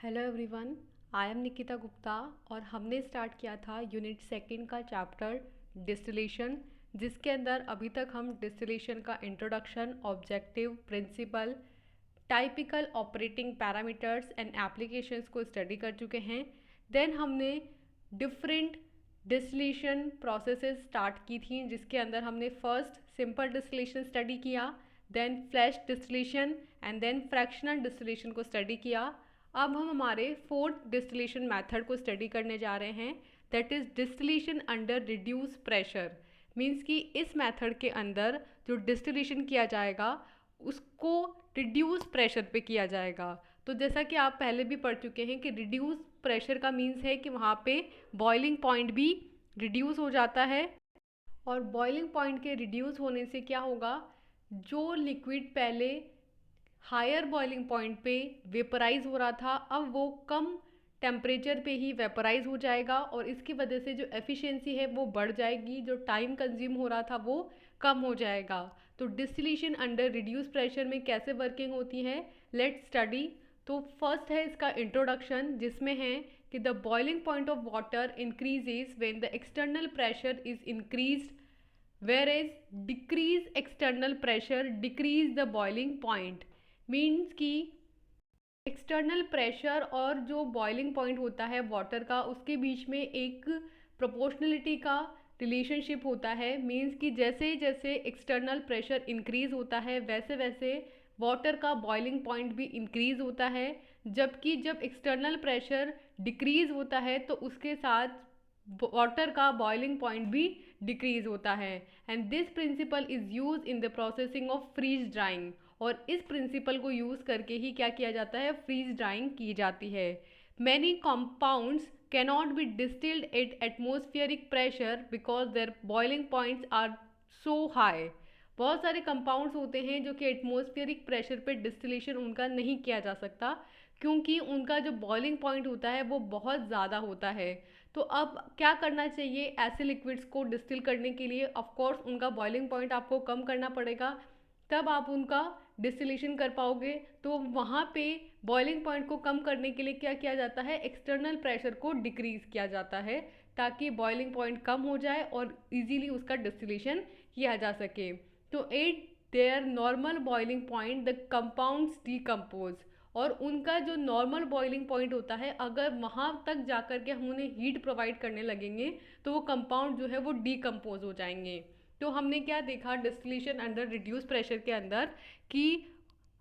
Hello everyone, I am Nikita Gupta और हमने start किया था यूनिट सेकंड का चैप्टर डिस्टिलेशन, जिसके अंदर अभी तक हम डिस्टिलेशन का introduction, objective, principle, typical operating parameters and applications को स्टडी कर चुके हैं। देन हमने डिफरेंट डिस्टिलेशन प्रोसेसेस स्टार्ट की थी, जिसके अंदर हमने फर्स्ट सिंपल डिस्टिलेशन स्टडी किया, then flash distillation and then fractional distillation को स्टडी किया। अब हम हमारे फोर्थ डिस्टिलेशन मेथड को स्टडी करने जा रहे हैं, that is distillation under reduce pressure. Means कि इस मेथड के अंदर जो डिस्टिलेशन किया जाएगा उसको रिड्यूस प्रेशर पे किया जाएगा। तो जैसा कि आप पहले भी पढ़ चुके हैं कि रिड्यूस प्रेशर का मीन्स है कि वहाँ पे बॉइलिंग पॉइंट भी रिड्यूस हो जाता है, और बॉइलिंग पॉइंट के रिड्यूस होने से क्या होगा, जो लिक्विड पहले हायर बॉइलिंग पॉइंट पे वेपराइज हो रहा था अब वो कम टेम्परेचर पे ही वेपराइज हो जाएगा, और इसकी वजह से जो एफिशिएंसी है वो बढ़ जाएगी, जो टाइम कंज्यूम हो रहा था वो कम हो जाएगा। तो डिस्टिलेशन अंडर रिड्यूस प्रेशर में कैसे वर्किंग होती है, लेट्स स्टडी। तो फर्स्ट है इसका इंट्रोडक्शन, जिसमें है कि the boiling point of water increases when the external pressure is increased, whereas decrease external pressure decrease the boiling point। Means कि एक्सटर्नल प्रेशर और जो बॉइलिंग पॉइंट होता है वाटर का, उसके बीच में एक प्रोपोर्शनलिटी का रिलेशनशिप होता है। मीन्स कि जैसे जैसे एक्सटर्नल प्रेशर इंक्रीज होता है वैसे वैसे वाटर का बॉइलिंग पॉइंट भी इंक्रीज होता है, जबकि जब एक्सटर्नल प्रेशर डिक्रीज होता है तो उसके साथ वाटर का बॉइलिंग पॉइंट भी डिक्रीज होता है। And this principle is use in the processing of freeze drying, और इस प्रिंसिपल को यूज करके ही क्या किया जाता है, फ्रीज ड्राइंग की जाती है। Many compounds cannot be distilled at atmospheric pressure because their boiling points are so high. बहुत सारे कंपाउंड्स होते हैं जो कि एटमोस्फियरिक प्रेशर पे डिस्टिलेशन उनका नहीं किया जा सकता, क्योंकि उनका जो बॉइलिंग पॉइंट होता है वो बहुत ज़्यादा होता है। तो अब क्या करना चाहिए ऐसे लिक्विड्स को डिस्टिल करने के लिए, ऑफ कोर्स उनका बॉइलिंग पॉइंट आपको कम करना पड़ेगा, तब आप उनका डिस्टिलेशन कर पाओगे। तो वहाँ पे बॉइलिंग पॉइंट को कम करने के लिए क्या किया जाता है, एक्सटर्नल प्रेशर को डिक्रीज किया जाता है, ताकि बॉइलिंग पॉइंट कम हो जाए और इजीली उसका डिस्टिलेशन किया जा सके। तो eight there normal boiling point the compounds decompose, और उनका जो नॉर्मल बॉइलिंग पॉइंट होता है अगर वहाँ तक जाकर के हम उन्हें हीट प्रोवाइड करने लगेंगे तो वो कंपाउंड जो है वो डीकम्पोज हो जाएंगे। तो हमने क्या देखा डिस्टिलेशन अंडर रिड्यूस प्रेशर के अंदर, कि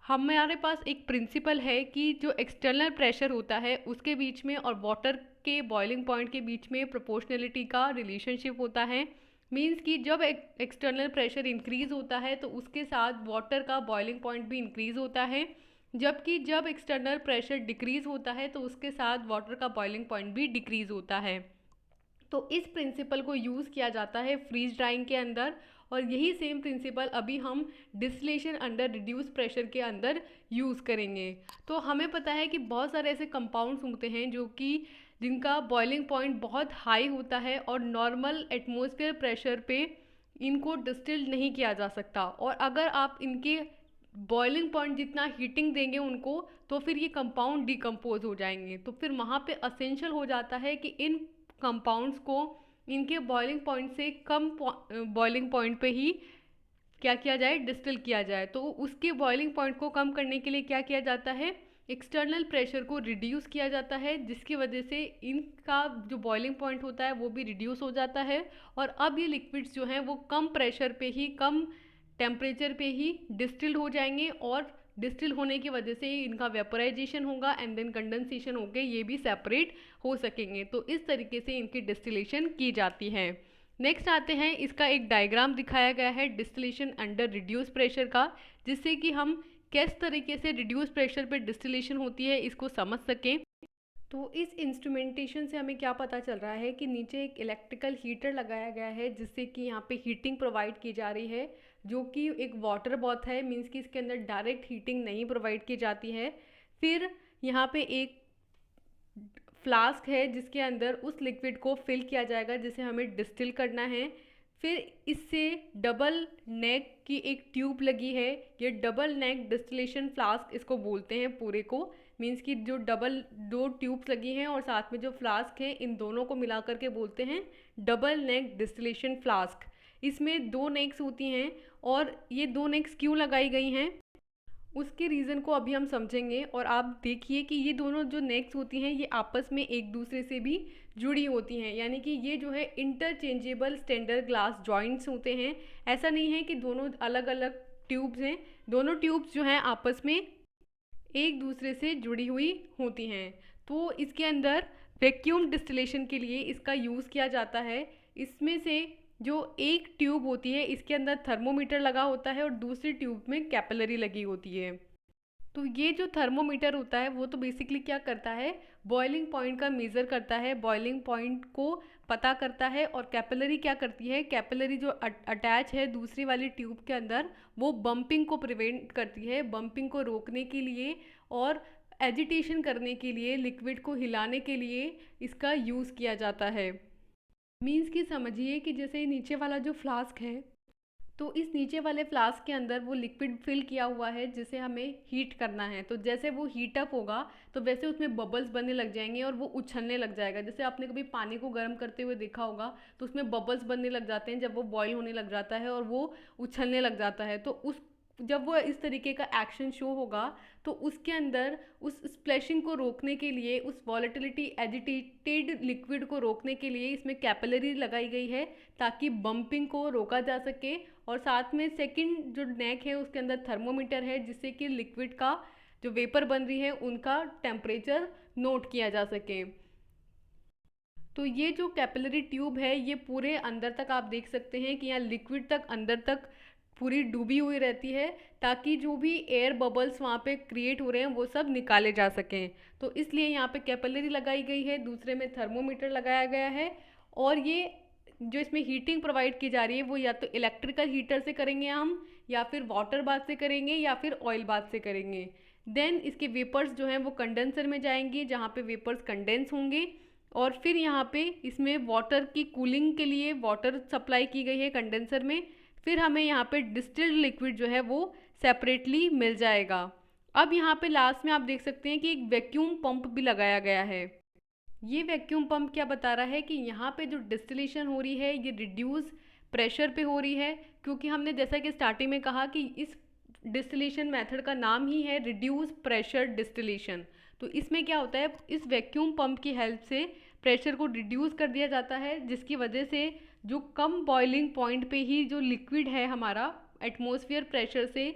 हमारे पास एक प्रिंसिपल है कि जो एक्सटर्नल प्रेशर होता है उसके बीच में और वाटर के बॉइलिंग पॉइंट के बीच में प्रोपोर्शनलिटी का रिलेशनशिप होता है। मीन्स कि जब एक्सटर्नल प्रेशर इंक्रीज होता है तो उसके साथ वाटर का बॉइलिंग पॉइंट भी इंक्रीज होता है, जबकि जब एक्सटर्नल प्रेशर डिक्रीज होता है तो उसके साथ वाटर का बॉइलिंग पॉइंट भी डिक्रीज होता है। तो इस प्रिंसिपल को यूज़ किया जाता है फ्रीज ड्राइंग के अंदर, और यही सेम प्रिंसिपल अभी हम डिस्टिलेशन अंडर रिड्यूस प्रेशर के अंदर यूज़ करेंगे। तो हमें पता है कि बहुत सारे ऐसे कंपाउंड्स होते हैं जो कि जिनका बॉइलिंग पॉइंट बहुत हाई होता है और नॉर्मल एटमॉस्फेयर प्रेशर पे इनको डिस्टिल नहीं किया जा सकता, और अगर आप इनके बॉइलिंग पॉइंट जितना हीटिंग देंगे उनको तो फिर ये कंपाउंड डिकम्पोज हो जाएंगे। तो फिर वहाँ पे असेंशियल हो जाता है कि इन कंपाउंड्स को इनके बॉइलिंग पॉइंट से कम बॉइलिंग पॉइंट पे ही क्या किया जाए, डिस्टिल किया जाए। तो उसके बॉइलिंग पॉइंट को कम करने के लिए क्या किया जाता है, एक्सटर्नल प्रेशर को रिड्यूस किया जाता है, जिसकी वजह से इनका जो बॉइलिंग पॉइंट होता है वो भी रिड्यूस हो जाता है, और अब ये लिक्विड्स जो हैं वो कम प्रेशर पे ही, कम टेम्परेचर पे ही डिस्टिल्ड हो जाएंगे, और डिस्टिल होने की वजह से इनका वेपोराइजेशन होगा एंड देन कंडेंसेशन होकर ये भी सेपरेट हो सकेंगे। तो इस तरीके से इनकी डिस्टिलेशन की जाती है। नेक्स्ट आते हैं, इसका एक डायग्राम दिखाया गया है डिस्टिलेशन अंडर रिड्यूस प्रेशर का, जिससे कि हम किस तरीके से रिड्यूस प्रेशर पे डिस्टिलेशन होती है इसको समझ सकें। तो इस इंस्ट्रूमेंटेशन से हमें क्या पता चल रहा है कि नीचे एक इलेक्ट्रिकल हीटर लगाया गया है, जिससे कि यहाँ पे हीटिंग प्रोवाइड की जा रही है, जो कि एक वाटर बॉथ है। मीन्स कि इसके अंदर डायरेक्ट हीटिंग नहीं प्रोवाइड की जाती है। फिर यहाँ पे एक फ्लास्क है जिसके अंदर उस लिक्विड को फिल किया जाएगा जिसे हमें डिस्टिल करना है। फिर इससे डबल नेक की एक ट्यूब लगी है, ये डबल नेक डिस्टिलेशन फ्लास्क इसको बोलते हैं पूरे को। मीन्स कि जो डबल दो ट्यूब्स लगी हैं और साथ में जो फ्लास्क है, इन दोनों को मिला करके बोलते हैं डबल नेक डिस्टिलेशन फ्लास्क। इसमें दो नेक्स होती हैं, और ये दो नेक्स क्यों लगाई गई हैं उसके रीज़न को अभी हम समझेंगे। और आप देखिए कि ये दोनों जो नेक्स होती हैं ये आपस में एक दूसरे से भी जुड़ी होती हैं, यानी कि ये जो है इंटरचेंजेबल स्टैंडर्ड ग्लास जॉइंट्स होते हैं। ऐसा नहीं है कि दोनों अलग अलग ट्यूब्स हैं, दोनों ट्यूब्स जो हैं आपस में एक दूसरे से जुड़ी हुई होती हैं। तो इसके अंदर वैक्यूम डिस्टिलेशन के लिए इसका यूज़ किया जाता है। इसमें से जो एक ट्यूब होती है इसके अंदर थर्मोमीटर लगा होता है और दूसरी ट्यूब में कैपिलरी लगी होती है। तो ये जो थर्मोमीटर होता है वो तो बेसिकली क्या करता है, बॉइलिंग पॉइंट का मेज़र करता है, बॉइलिंग पॉइंट को पता करता है। और कैपिलरी क्या करती है, कैपिलरी जो अटैच है दूसरी वाली ट्यूब के अंदर, वो बम्पिंग को प्रिवेंट करती है, बम्पिंग को रोकने के लिए और एजिटेशन करने के लिए, लिक्विड को हिलाने के लिए इसका यूज़ किया जाता है। मीन्स कि समझिए कि जैसे नीचे वाला जो फ्लास्क है, तो इस नीचे वाले फ्लास्क के अंदर वो लिक्विड फिल किया हुआ है जिसे हमें हीट करना है। तो जैसे वो हीट अप होगा तो वैसे उसमें बबल्स बनने लग जाएंगे और वो उछलने लग जाएगा। जैसे आपने कभी पानी को गर्म करते हुए देखा होगा तो उसमें बबल्स बनने लग जाते हैं जब वो बॉईल होने लग जाता है और वो उछलने लग जाता है। तो उस जब वो इस तरीके का एक्शन शो होगा तो उसके अंदर उस स्प्लैशिंग को रोकने के लिए, उस वॉलेटिलिटी एजिटेटेड लिक्विड को रोकने के लिए इसमें कैपिलरी लगाई गई है ताकि बम्पिंग को रोका जा सके। और साथ में सेकंड जो नेक है उसके अंदर थर्मोमीटर है जिससे कि लिक्विड का जो वेपर बन रही है उनका टेम्परेचर नोट किया जा सके। तो ये जो कैपिलरी ट्यूब है ये पूरे अंदर तक आप देख सकते हैं कि यहाँ लिक्विड तक अंदर तक पूरी डूबी हुई रहती है ताकि जो भी एयर बबल्स वहाँ पे क्रिएट हो रहे हैं वो सब निकाले जा सकें। तो इसलिए यहाँ पे कैपिलरी लगाई गई है, दूसरे में थर्मोमीटर लगाया गया है। और ये जो इसमें हीटिंग प्रोवाइड की जा रही है वो या तो इलेक्ट्रिकल हीटर से करेंगे हम, या फिर वाटर बाथ से करेंगे, या फिर ऑयल बाथ से करेंगे। देन इसके वेपर्स जो हैं वो कंडेंसर में जाएंगे जहाँ पे वेपर्स कंडेंस होंगे। और फिर यहाँ पे इसमें वाटर की कूलिंग के लिए वाटर सप्लाई की गई है कंडेंसर में। फिर हमें यहाँ पे डिस्टिल्ड लिक्विड जो है वो सेपरेटली मिल जाएगा। अब यहाँ पे लास्ट में आप देख सकते हैं कि एक वैक्यूम पंप भी लगाया गया है। ये वैक्यूम पंप क्या बता रहा है कि यहाँ पे जो डिस्टिलेशन हो रही है ये रिड्यूस प्रेशर पे हो रही है, क्योंकि हमने जैसा कि स्टार्टिंग में कहा कि इस डिस्टिलेशन मेथड का नाम ही है रिड्यूस प्रेशर डिस्टिलेशन। तो इसमें क्या होता है, इस वैक्यूम पंप की हेल्प से प्रेशर को रिड्यूस कर दिया जाता है जिसकी वजह से जो कम बॉइलिंग पॉइंट पे ही जो लिक्विड है हमारा एटमॉस्फेयर प्रेशर से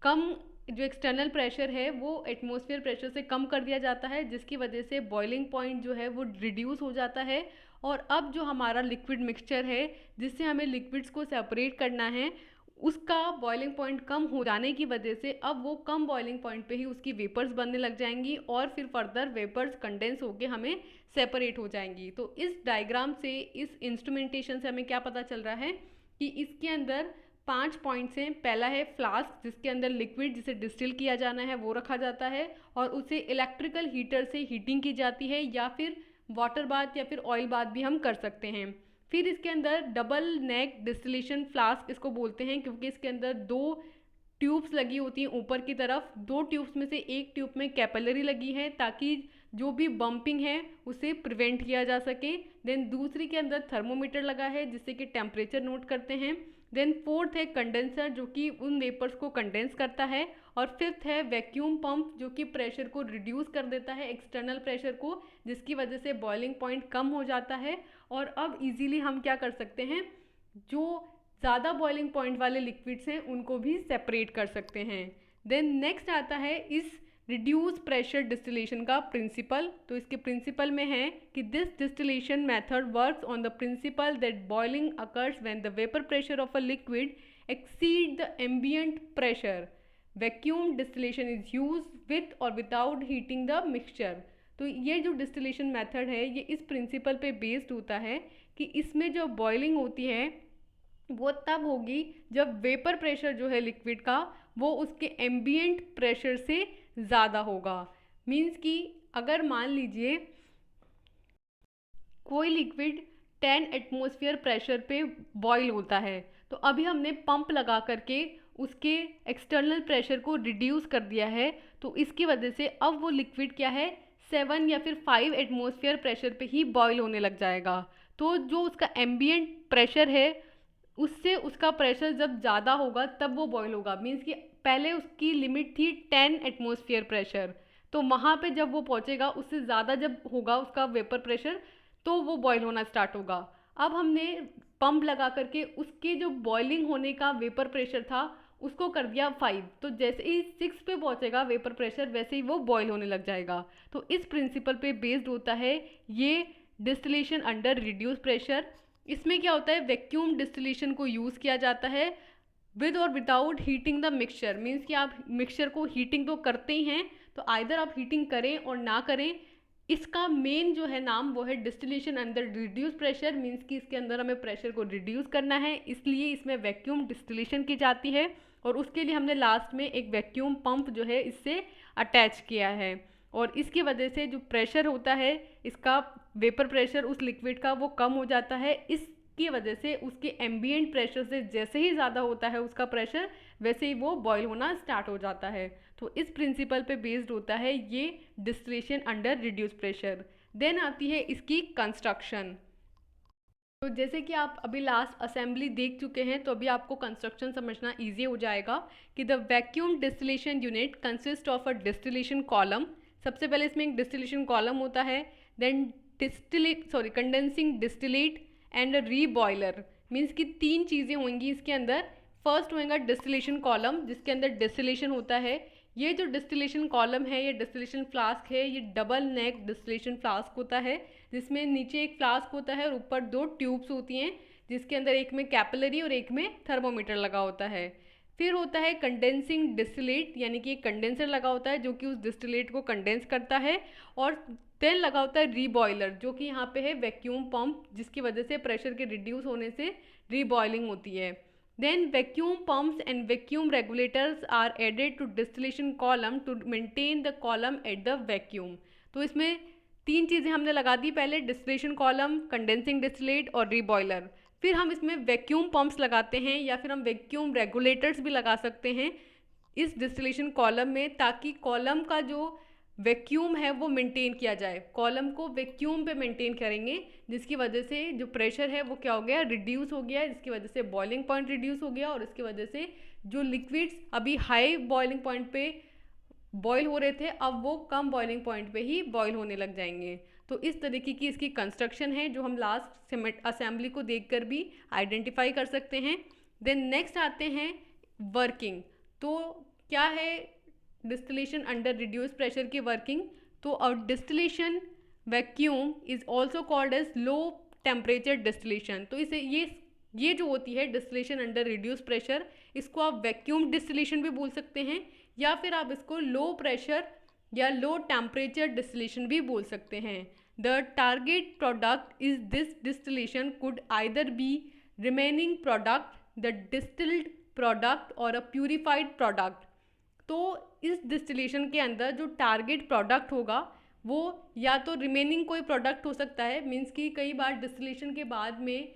कम, जो एक्सटर्नल प्रेशर है वो एटमॉस्फेयर प्रेशर से कम कर दिया जाता है जिसकी वजह से बॉइलिंग पॉइंट जो है वो रिड्यूस हो जाता है। और अब जो हमारा लिक्विड मिक्सचर है जिससे हमें लिक्विड्स को सेपरेट करना है उसका बॉइलिंग पॉइंट कम हो जाने की वजह से अब वो कम बॉइलिंग पॉइंट पे ही उसकी वेपर्स बनने लग जाएंगी और फिर फर्दर वेपर्स कंडेंस होके हमें सेपरेट हो जाएंगी। तो इस डायग्राम से, इस इंस्ट्रूमेंटेशन से हमें क्या पता चल रहा है कि इसके अंदर 5 पॉइंट्स हैं। पहला है फ्लास्क जिसके अंदर लिक्विड जिसे डिस्टिल किया जाना है वो रखा जाता है और उसे इलेक्ट्रिकल हीटर से हीटिंग की जाती है, या फिर वाटर बाथ या फिर ऑयल बाथ भी हम कर सकते हैं। फिर इसके अंदर डबल नेक डिस्टिलेशन फ्लास्क इसको बोलते हैं क्योंकि इसके अंदर दो ट्यूब्स लगी होती हैं ऊपर की तरफ। दो ट्यूब्स में से एक ट्यूब में कैपिलरी लगी है ताकि जो भी बम्पिंग है उसे प्रिवेंट किया जा सके। देन दूसरी के अंदर थर्मोमीटर लगा है जिससे कि टेम्परेचर नोट करते हैं। देन फोर्थ है कंडेंसर जो कि उन वेपर्स को कंडेंस करता है। और फिफ्थ है वैक्यूम पंप जो कि प्रेशर को रिड्यूस कर देता है, एक्सटर्नल प्रेशर को, जिसकी वजह से बॉइलिंग पॉइंट कम हो जाता है। और अब इजीली हम क्या कर सकते हैं, जो ज़्यादा बॉइलिंग पॉइंट वाले लिक्विड्स हैं उनको भी सेपरेट कर सकते हैं। देन नेक्स्ट आता है इस रिड्यूस प्रेशर डिस्टिलेशन का प्रिंसिपल। तो इसके प्रिंसिपल में है कि this distillation method works on the principal that boiling occurs when the vapour pressure of a liquid exceed the ambient pressure. Vacuum distillation is use with और without heating the mixture. तो ये जो distillation method है ये इस principal पे based होता है कि इसमें जो बॉइलिंग होती है वो तब होगी जब वेपर प्रेशर जो है लिक्विड का वो उसके एम्बिएंट प्रेशर से ज़्यादा होगा। मीन्स कि अगर मान लीजिए कोई लिक्विड 10 एटमॉस्फेयर प्रेशर पे बॉईल होता है। तो अभी हमने पंप लगा करके उसके एक्सटर्नल प्रेशर को रिड्यूस कर दिया है, तो इसकी वजह से अब वो लिक्विड क्या है 7 या फिर 5 एटमॉस्फेयर प्रेशर पे ही बॉईल होने लग जाएगा। तो जो उसका एम्बियंट प्रेशर है उससे उसका प्रेशर जब ज़्यादा होगा तब वो बॉईल होगा। मीन्स कि पहले उसकी लिमिट थी 10 एटमॉस्फेयर प्रेशर, तो वहाँ पे जब वो पहुँचेगा उससे ज़्यादा जब होगा उसका वेपर प्रेशर तो वो बॉईल होना स्टार्ट होगा। अब हमने पंप लगा करके उसके जो बॉइलिंग होने का वेपर प्रेशर था उसको कर दिया 5, तो जैसे ही 6 पे पहुँचेगा वेपर प्रेशर वैसे ही वो बॉईल होने लग जाएगा। तो इस प्रिंसिपल पे बेस्ड होता है ये डिस्टिलेशन अंडर रिड्यूस प्रेशर। इसमें क्या होता है वैक्यूम डिस्टिलेशन को यूज़ किया जाता है विद और without heating the mixture. Means कि आप मिक्सचर को हीटिंग तो करते ही हैं, तो आइदर आप हीटिंग करें और ना करें, इसका मेन जो है नाम वो है distillation under reduce pressure. Means कि इसके अंदर हमें प्रेशर को रिड्यूस करना है, इसलिए इसमें वैक्यूम डिस्टिलेशन की जाती है और उसके लिए हमने लास्ट में एक वैक्यूम पंप जो है इससे अटैच किया है। और इसकी वजह से जो प्रेशर होता है इसका वेपर प्रेशर उस लिक्विड का वो कम हो जाता है। इसकी वजह से उसके एम्बिएंट प्रेशर से जैसे ही ज़्यादा होता है उसका प्रेशर वैसे ही वो बॉयल होना स्टार्ट हो जाता है। तो इस प्रिंसिपल पे बेस्ड होता है ये distillation under reduce pressure. Then आती है इसकी कंस्ट्रक्शन। तो जैसे कि आप अभी लास्ट असेंबली देख चुके हैं तो अभी आपको कंस्ट्रक्शन समझना इजी हो जाएगा कि the vacuum distillation unit consist of a distillation column. सबसे पहले इसमें एक डिस्टिलेशन कॉलम होता है, then condensing distillate and re boiler. Means कि 3 चीज़ें होंगी इसके अंदर। फर्स्ट होएगा डिस्टिलेशन कॉलम जिसके अंदर डिस्टिलेशन होता है। ये जो डिस्टिलेशन कॉलम है ये डिस्टिलेशन फ्लास्क है, ये डबल नेक डिस्टिलेशन फ्लास्क होता है जिसमें नीचे एक फ्लास्क होता है और ऊपर 2 ट्यूब्स होती हैं जिसके अंदर एक में कैपिलरी और एक में थर्मोमीटर लगा होता है। फिर होता है कंडेंसिंग डिस्टिलेट, यानी कि एक कंडेंसर लगा होता है जो कि उस डिस्टिलेट को कंडेंस करता है। और देन लगा होता है रीबॉयलर जो कि यहाँ पे है वैक्यूम पंप जिसकी वजह से प्रेशर के रिड्यूस होने से रीबॉयलिंग होती है। Then vacuum pumps and vacuum regulators are added to distillation column to maintain the column at the vacuum। तो इसमें 3 चीज़ें हमने लगा दी, पहले डिस्टिलेशन कॉलम, कंडेंसिंग डिस्टिलेट और रीबॉयलर। फिर हम इसमें वैक्यूम पंप्स लगाते हैं या फिर हम वैक्यूम रेगुलेटर्स भी लगा सकते हैं इस डिस्टिलेशन कॉलम में, ताकि कॉलम का जो वैक्यूम है वो मेंटेन किया जाए। कॉलम को वैक्यूम पे मेंटेन करेंगे जिसकी वजह से जो प्रेशर है वो क्या हो गया रिड्यूस हो गया, जिसकी वजह से बॉइलिंग पॉइंट रिड्यूस हो गया और इसकी वजह से जो लिक्विड्स अभी हाई बॉइलिंग पॉइंट पे बॉयल हो रहे थे अब वो कम बॉइलिंग पॉइंट पे ही बॉयल होने लग जाएंगे। तो इस तरीके की इसकी कंस्ट्रक्शन है जो हम लास्ट असेंबली को देखकर भी आइडेंटिफाई कर सकते हैं। देन नेक्स्ट आते हैं वर्किंग। तो क्या है डिस्टिलेशन अंडर रिड्यूस प्रेशर की वर्किंग। तो a distillation vacuum is also called as low temperature distillation. तो इसे ये जो होती है डिस्टिलेशन अंडर रिड्यूस प्रेशर, इसको आप वैक्यूम डिस्टिलेशन भी बोल सकते हैं या फिर आप इसको लो प्रेशर या लो टेम्परेचर डिस्टिलेशन भी बोल सकते हैं। The target product is this distillation could either be remaining product, the distilled product और अ प्यूरिफाइड प्रोडक्ट। तो इस डिस्टिलेशन के अंदर जो टारगेट प्रोडक्ट होगा वो या तो रिमेनिंग कोई प्रोडक्ट हो सकता है। मीन्स कि कई बार डिस्टिलेशन के बाद में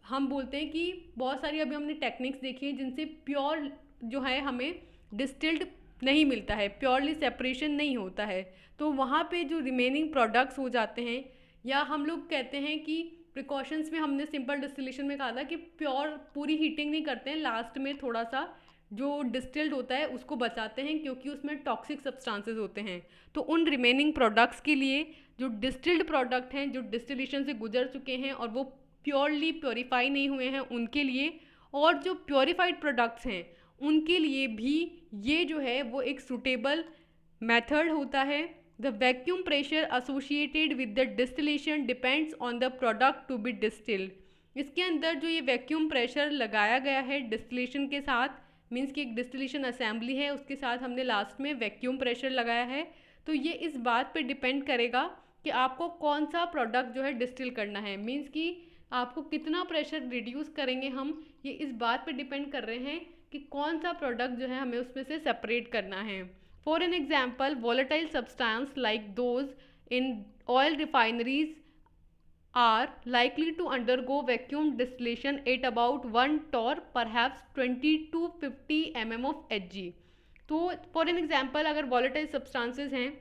हम बोलते हैं कि बहुत सारी अभी हमने टेक्निक्स देखी हैं जिनसे प्योर जो है हमें डिस्टिल्ड नहीं मिलता है, प्योरली सेपरेशन नहीं होता है। तो वहाँ पे जो रिमेनिंग प्रोडक्ट्स हो जाते हैं, या हम लोग कहते हैं कि प्रिकॉशंस में हमने सिंपल डिस्टिलेशन में कहा था कि प्योर पूरी हीटिंग नहीं करते हैं, लास्ट में थोड़ा सा जो डिस्टिल्ड होता है उसको बचाते हैं क्योंकि उसमें टॉक्सिक सब्सटेंसेस होते हैं। तो उन रिमेनिंग प्रोडक्ट्स के लिए जो डिस्टिल्ड प्रोडक्ट हैं जो डिस्टिलेशन से गुजर चुके हैं और वो प्योरली प्योरीफाई नहीं हुए हैं उनके लिए, और जो प्योरीफाइड प्रोडक्ट्स हैं उनके लिए भी ये जो है वो एक सूटेबल मेथड होता है। The vacuum pressure associated with the distillation depends on the product to be distilled. इसके अंदर जो ये वैक्यूम प्रेशर लगाया गया है डिस्टिलेशन के साथ, मीन्स कि एक डिस्टिलेशन असेंबली है उसके साथ हमने लास्ट में वैक्यूम प्रेशर लगाया है, तो ये इस बात पे डिपेंड करेगा कि आपको कौन सा प्रोडक्ट जो है डिस्टिल करना है। मीन्स कि आपको कितना प्रेशर रिड्यूस करेंगे हम, ये इस बात पे डिपेंड कर रहे हैं कि कौन सा प्रोडक्ट जो है हमें उसमें से सेपरेट करना है। For an example volatile substance like those in oil refineries are likely to undergo vacuum distillation at about 1 torr, perhaps 20 to 50 mm of Hg। तो फॉर एन एग्जाम्पल अगर वॉलेटाइल सब्सटेंसेस हैं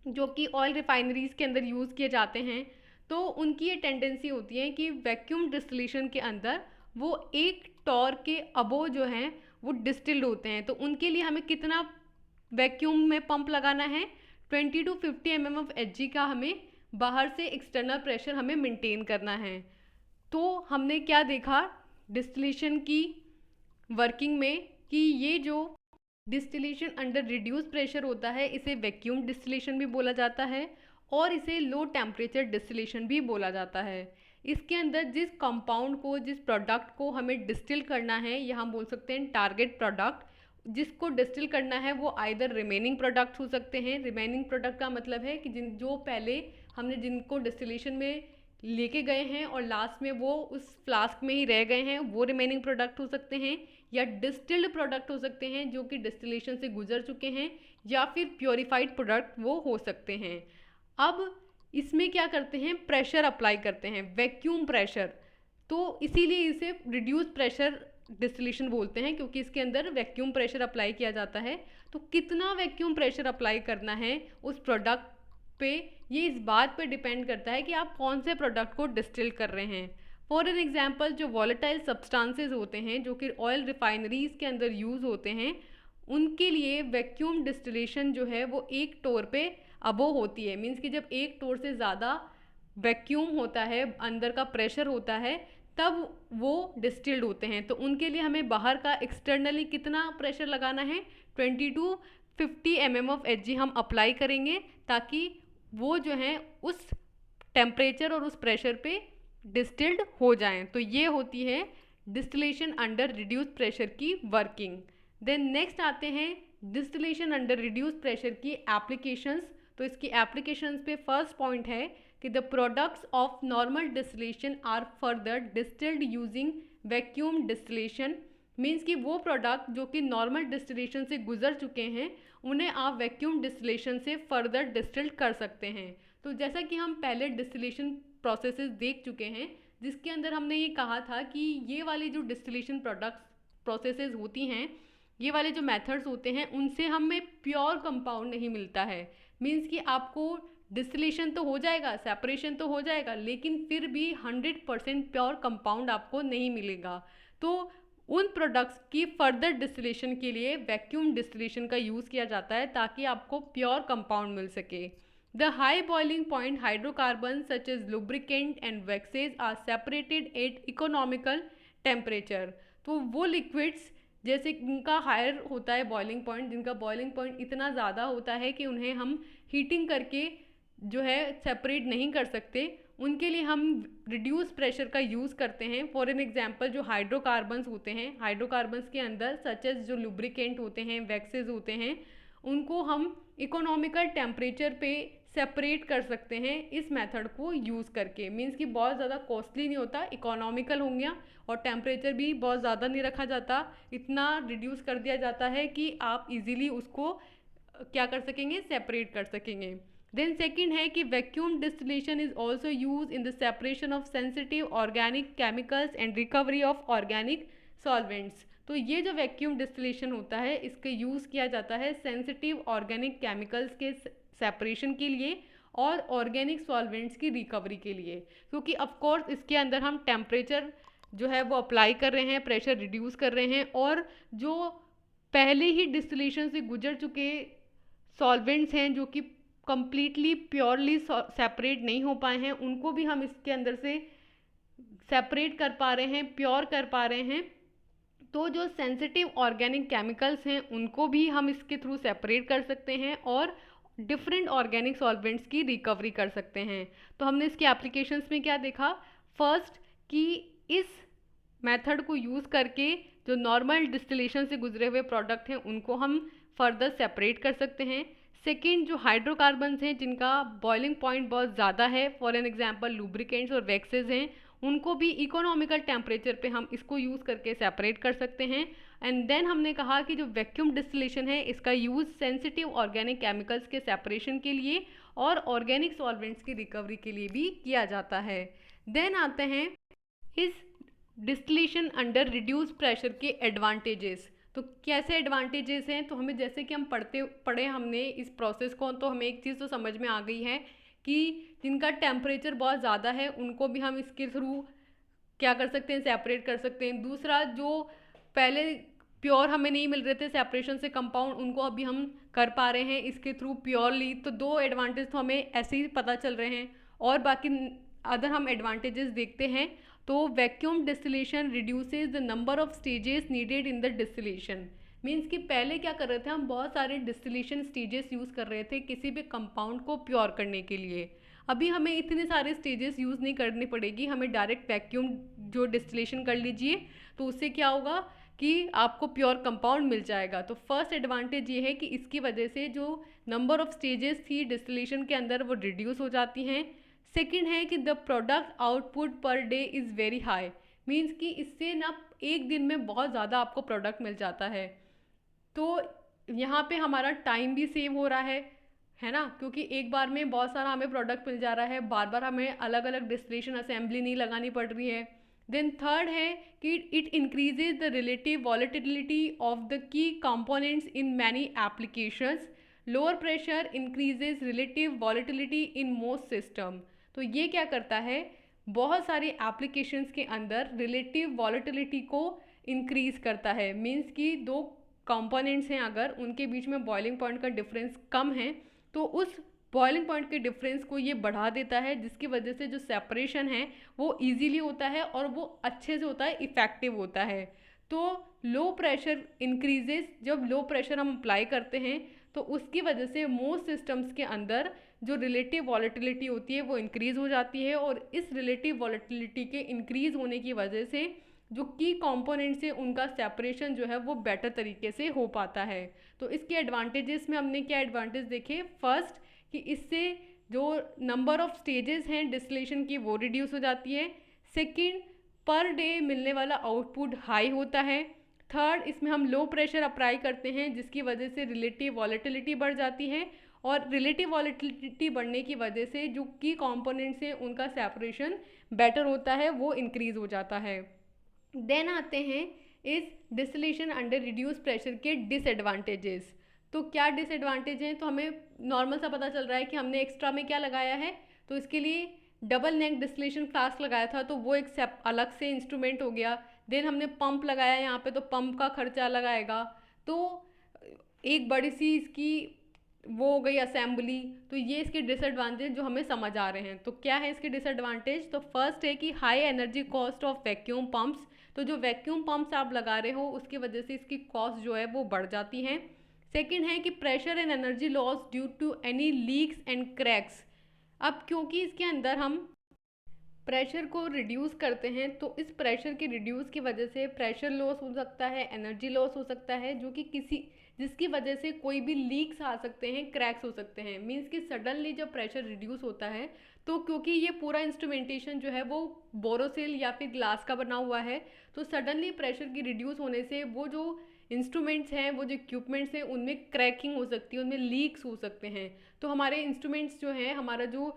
जो कि ऑयल रिफाइनरीज के अंदर use किए जाते हैं, तो उनकी ये टेंडेंसी होती है कि वैक्यूम डिस्टिलेशन के अंदर वो 1 टॉर के अबो जो हैं वो डिस्टिल्ड होते हैं। तो उनके लिए हमें कितना वैक्यूम में पंप लगाना है, 20 to 50 mm ऑफ Hg का हमें बाहर से एक्सटर्नल प्रेशर हमें मेंटेन करना है। तो हमने क्या देखा डिस्टिलेशन की वर्किंग में कि ये जो डिस्टिलेशन अंडर रिड्यूस प्रेशर होता है इसे वैक्यूम डिस्टिलेशन भी बोला जाता है और इसे लो टेम्परेचर डिस्टिलेशन भी बोला जाता है। इसके अंदर जिस कंपाउंड को, जिस प्रोडक्ट को हमें डिस्टिल करना है, या हम बोल सकते हैं टारगेट प्रोडक्ट जिसको डिस्टिल करना है, वो आइदर रिमेनिंग प्रोडक्ट्स हो सकते हैं। रिमेनिंग प्रोडक्ट का मतलब है कि जो पहले हमने जिनको डिस्टिलेशन में लेके गए हैं और लास्ट में वो उस फ्लास्क में ही रह गए हैं, वो रिमेनिंग प्रोडक्ट हो सकते हैं, या डिस्टिल्ड प्रोडक्ट हो सकते हैं जो कि डिस्टिलेशन से गुजर चुके हैं, या फिर प्योरीफाइड प्रोडक्ट वो हो सकते हैं। अब इसमें क्या करते हैं, प्रेशर अप्लाई करते हैं, वैक्यूम प्रेशर। तो इसीलिए इसे रिड्यूस प्रेशर डिस्टिलेशन बोलते हैं, क्योंकि इसके अंदर वैक्यूम प्रेशर अप्लाई किया जाता है। तो कितना वैक्यूम प्रेशर अप्लाई करना है उस प्रोडक्ट पे, ये इस बात पे डिपेंड करता है कि आप कौन से प्रोडक्ट को डिस्टिल कर रहे हैं। फॉर एन एग्जांपल जो वॉलेटाइल सब्सटेंसेस होते हैं जो कि ऑयल रिफाइनरीज के अंदर यूज़ होते हैं, उनके लिए वैक्यूम डिस्टिलेशन जो है वो 1 टोर पे अबो होती है। मीन्स कि जब 1 टोर से ज़्यादा वैक्यूम होता है, अंदर का प्रेशर होता है, तब वो डिस्टिल्ड होते हैं। तो उनके लिए हमें बाहर का एक्सटर्नली कितना प्रेशर लगाना है, 20 to 50 mm ऑफ Hg हम अप्लाई करेंगे ताकि वो जो हैं उस टेम्परेचर और उस प्रेशर पे डिस्टिल्ड हो जाएं। तो ये होती है डिस्टिलेशन अंडर रिड्यूस प्रेशर की वर्किंग। देन नेक्स्ट आते हैं डिस्टिलेशन अंडर रिड्यूस प्रेशर की एप्लीकेशंस। तो इसकी एप्लीकेशंस पे फर्स्ट पॉइंट है कि the products of normal distillation are further distilled using vacuum distillation. Means कि वो प्रोडक्ट जो कि नॉर्मल डिस्टिलेशन से गुजर चुके हैं उन्हें आप वैक्यूम डिस्टिलेशन से फर्दर डिस्टिल्ड कर सकते हैं। तो जैसा कि हम पहले डिस्टिलेशन प्रोसेसेस देख चुके हैं, जिसके अंदर हमने ये कहा था कि ये वाली जो डिस्टिलेशन प्रोसेसेस होती हैं, ये वाले जो मेथड्स होते हैं, उनसे हमें प्योर कंपाउंड नहीं मिलता है। मीन्स कि आपको डिस्टिलेशन तो हो जाएगा, सेपरेशन तो हो जाएगा, लेकिन फिर भी 100% प्योर कंपाउंड आपको नहीं मिलेगा। तो उन प्रोडक्ट्स की फर्दर डिस्टिलेशन के लिए वैक्यूम डिस्टिलेशन का यूज़ किया जाता है ताकि आपको प्योर कंपाउंड मिल सके। The high boiling point hydrocarbon such as lubricant and waxes are separated at economical temperature. तो वो लिक्विड्स जैसे उनका हायर होता है बॉइलिंग पॉइंट, जिनका बॉइलिंग पॉइंट इतना ज़्यादा होता है कि उन्हें हम हीटिंग करके जो है सेपरेट नहीं कर सकते, उनके लिए हम रिड्यूस प्रेशर का यूज़ करते हैं। फॉर एन एग्जांपल जो हाइड्रोकार्बन्स होते हैं, हाइड्रोकार्बन्स के अंदर सच एज जो लुब्रिकेंट होते हैं, वैक्सेस होते हैं, उनको हम इकोनॉमिकल टेम्परेचर पे सेपरेट कर सकते हैं इस मेथड को यूज़ करके। मीन्स कि बहुत ज़्यादा कॉस्टली नहीं होता, इकोनॉमिकल हो गया, और टेम्परेचर भी बहुत ज़्यादा नहीं रखा जाता, इतना रिड्यूस कर दिया जाता है कि आप इजीली उसको क्या कर सकेंगे, सेपरेट कर सकेंगे। देन सेकेंड है कि vacuum distillation is also use in the separation of sensitive organic chemicals and recovery of organic solvents. तो ये जो वैक्यूम डिस्टिलेशन होता है इसका यूज़ किया जाता है सेंसिटिव ऑर्गेनिक केमिकल्स के सेपरेशन के लिए और ऑर्गेनिक सॉल्वेंट्स की रिकवरी के लिए, क्योंकि ऑफकोर्स इसके अंदर हम टेम्परेचर जो है वो अप्लाई कर रहे हैं, प्रेशर रिड्यूस कर रहे हैं, और जो पहले ही डिस्टिलेशन से गुजर चुके सॉल्वेंट्स हैं जो कि कम्प्लीटली प्योरली सेपरेट नहीं हो पाए हैं, उनको भी हम इसके अंदर से सेपरेट कर पा रहे हैं, प्योर कर पा रहे हैं। तो जो सेंसिटिव ऑर्गेनिक केमिकल्स हैं उनको भी हम इसके थ्रू सेपरेट कर सकते हैं और डिफरेंट ऑर्गेनिक सॉल्वेंट्स की रिकवरी कर सकते हैं। तो हमने इसकी एप्लीकेशंस में क्या देखा, फर्स्ट कि इस मेथड को यूज़ करके जो नॉर्मल डिस्टिलेशन से गुजरे हुए प्रोडक्ट हैं उनको हम फर्दर सेपरेट कर सकते हैं। सेकेंड, जो हाइड्रोकार्बन्स हैं जिनका बॉइलिंग पॉइंट बहुत ज़्यादा है, फॉर एन एग्जांपल लुब्रिकेंट्स और वैक्सेस हैं, उनको भी इकोनॉमिकल टेम्परेचर पे हम इसको यूज़ करके सेपरेट कर सकते हैं। एंड देन हमने कहा कि जो वैक्यूम डिस्टिलेशन है इसका यूज़ सेंसिटिव ऑर्गेनिक केमिकल्स के सेपरेशन के लिए और ऑर्गेनिक सॉल्वेंट्स की रिकवरी के लिए भी किया जाता है। देन आते हैं इस डिस्टिलेशन अंडर रिड्यूस प्रेशर के एडवांटेजेस। तो कैसे एडवांटेजेस हैं, तो हमें जैसे कि हम पढ़े हमने इस प्रोसेस को, तो हमें एक चीज़ तो समझ में आ गई है कि जिनका टेम्परेचर बहुत ज़्यादा है उनको भी हम इसके थ्रू क्या कर सकते हैं, सेपरेट कर सकते हैं। दूसरा, जो पहले प्योर हमें नहीं मिल रहे थे सेपरेशन से कंपाउंड, उनको अभी हम कर पा रहे हैं इसके थ्रू प्योरली। तो दो एडवांटेज तो हमें ऐसे ही पता चल रहे हैं। और बाकी अदर हम एडवांटेजेस देखते हैं तो vacuum distillation reduces the number of stages needed in the distillation. Means कि पहले क्या कर रहे थे, हम बहुत सारे डिस्टिलेशन स्टेजेस यूज़ कर रहे थे किसी भी कंपाउंड को प्योर करने के लिए। अभी हमें इतने सारे स्टेजेस यूज़ नहीं करनी पड़ेगी, हमें डायरेक्ट वैक्यूम जो डिस्टिलेशन कर लीजिए, तो उससे क्या होगा कि आपको प्योर कंपाउंड मिल जाएगा। तो फर्स्ट एडवांटेज ये है कि इसकी वजह से जो नंबर ऑफ स्टेजेस थी डिस्टिलेशन के अंदर वो रिड्यूस हो जाती हैं। सेकंड है कि the product output per day is very high. Means कि इससे ना एक दिन में बहुत ज़्यादा आपको प्रोडक्ट मिल जाता है। तो यहाँ पे हमारा टाइम भी सेव हो रहा है ना, क्योंकि एक बार में बहुत सारा हमें प्रोडक्ट मिल जा रहा है, बार बार हमें अलग अलग डिस्टिलेशन असेंबली नहीं लगानी पड़ रही है। देन थर्ड है कि it increases the relative volatility of the key components in many applications. Lower pressure increases relative volatility in most system. तो ये क्या करता है, बहुत सारी एप्लीकेशंस के अंदर रिलेटिव वॉलेटिलिटी को इंक्रीज करता है। मीन्स कि दो कंपोनेंट्स हैं, अगर उनके बीच में बॉइलिंग पॉइंट का डिफरेंस कम है तो उस बॉइलिंग पॉइंट के डिफरेंस को ये बढ़ा देता है, जिसकी वजह से जो सेपरेशन है वो इजीली होता है और वो अच्छे से होता है, इफ़ेक्टिव होता है। तो लो प्रेशर इंक्रीजेस, जब लो प्रेशर हम अप्लाई करते हैं तो उसकी वजह से मोस्ट सिस्टम्स के अंदर जो रिलेटिव वॉलेटिलिटी होती है वो इंक्रीज़ हो जाती है, और इस रिलेटिव वॉलेटिलिटी के इंक्रीज़ होने की वजह से जो की कंपोनेंट्स है उनका सेपरेशन जो है वो बेटर तरीके से हो पाता है। तो इसके एडवांटेजेस में हमने क्या एडवांटेज देखे, फर्स्ट कि इससे जो नंबर ऑफ स्टेजेस हैं डिस्टिलेशन की वो रिड्यूस हो जाती है। सेकंड, पर डे मिलने वाला आउटपुट हाई होता है। थर्ड, इसमें हम लो प्रेशर अप्लाई करते हैं जिसकी वजह से रिलेटिव वॉलेटिलिटी बढ़ जाती है, और रिलेटिव वॉलेटिलिटी बढ़ने की वजह से जो की कंपोनेंट्स हैं उनका सेपरेशन बेटर होता है, वो इंक्रीज़ हो जाता है। देन आते हैं इस डिस्टिलेशन अंडर रिड्यूस प्रेशर के डिसएडवांटेजेस। तो क्या डिसएडवांटेज हैं, तो हमें नॉर्मल सा पता चल रहा है कि हमने एक्स्ट्रा में क्या लगाया है, तो इसके लिए डबल नेक डिस्टिलेशन फ्लास्क लगाया था तो वो एक अलग से इंस्ट्रूमेंट हो गया। देन हमने पंप लगाया यहाँ पे, तो पंप का खर्चा लगाएगा, तो एक बड़ी सी इसकी वो हो गई असेंबली। तो ये इसके डिसएडवांटेज जो हमें समझ आ रहे हैं। तो क्या है इसके डिसएडवांटेज, तो फर्स्ट है कि high energy cost of vacuum pumps. तो जो वैक्यूम पंप्स आप लगा रहे हो उसकी वजह से इसकी कॉस्ट जो है वो बढ़ जाती हैं। सेकंड है कि pressure and energy loss due to any leaks and cracks. अब क्योंकि इसके अंदर हम प्रेशर को रिड्यूस करते हैं तो इस प्रेशर के रिड्यूस की वजह से प्रेशर लॉस हो सकता है, एनर्जी लॉस हो सकता है, जो कि जिसकी वजह से कोई भी लीक्स आ सकते हैं, क्रैक्स हो सकते हैं। मीन्स कि सडनली जब प्रेशर रिड्यूस होता है तो क्योंकि ये पूरा इंस्ट्रूमेंटेशन जो है वो बोरोसिल या फिर ग्लास का बना हुआ है, तो सडनली प्रेशर की रिड्यूस होने से वो जो इंस्ट्रूमेंट्स हैं, वो जो इक्विपमेंट्स हैं, उनमें क्रैकिंग हो सकती है, उनमें लीक्स हो सकते हैं। तो हमारे इंस्ट्रूमेंट्स जो हैं, हमारा जो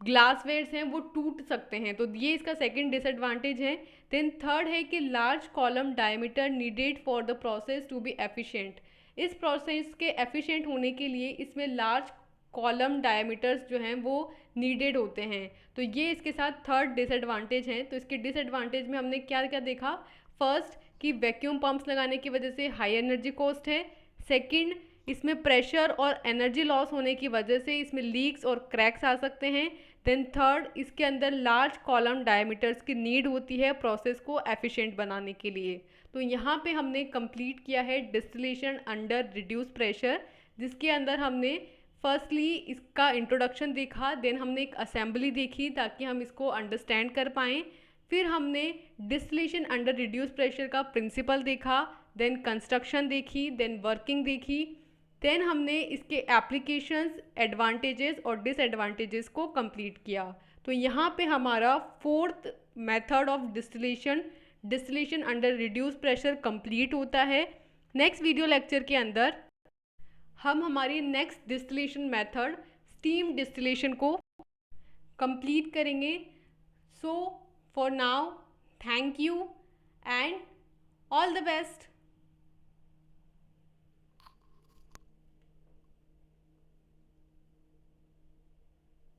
ग्लासवेयर्स हैं वो टूट सकते हैं। तो ये इसका सेकंड डिसएडवांटेज है। देन थर्ड है कि large column diameter needed for the process to be efficient. इस प्रोसेस के एफिशिएंट होने के लिए इसमें लार्ज कॉलम डायमीटर्स जो हैं वो नीडेड होते हैं। तो ये इसके साथ थर्ड डिसएडवांटेज हैं। तो इसके डिसएडवांटेज में हमने क्या क्या देखा, फर्स्ट कि वैक्यूम पंप्स लगाने की वजह से हाई एनर्जी कॉस्ट है। सेकंड, इसमें प्रेशर और एनर्जी लॉस होने की वजह से इसमें लीक्स और क्रैक्स आ सकते हैं। देन थर्ड, इसके अंदर लार्ज कॉलम डायमीटर्स की नीड होती है प्रोसेस को एफिशिएंट बनाने के लिए। तो यहाँ पे हमने कंप्लीट किया है डिस्टिलेशन अंडर रिड्यूस प्रेशर, जिसके अंदर हमने फर्स्टली इसका इंट्रोडक्शन देखा, देन हमने एक असेंबली देखी ताकि हम इसको अंडरस्टैंड कर पाएँ। फिर हमने डिस्टिलेशन अंडर रिड्यूस प्रेशर का प्रिंसिपल देखा, देन कंस्ट्रक्शन देखी, देन वर्किंग देखी, देन हमने इसके एप्लीकेशंस, एडवांटेजेस और डिसएडवांटेजेस को कंप्लीट किया। तो यहाँ पे हमारा fourth method of distillation distillation under reduce pressure complete होता है। नेक्स्ट वीडियो लेक्चर के अंदर हम हमारी next distillation method steam distillation को कंप्लीट करेंगे। So for now thank you and all the best.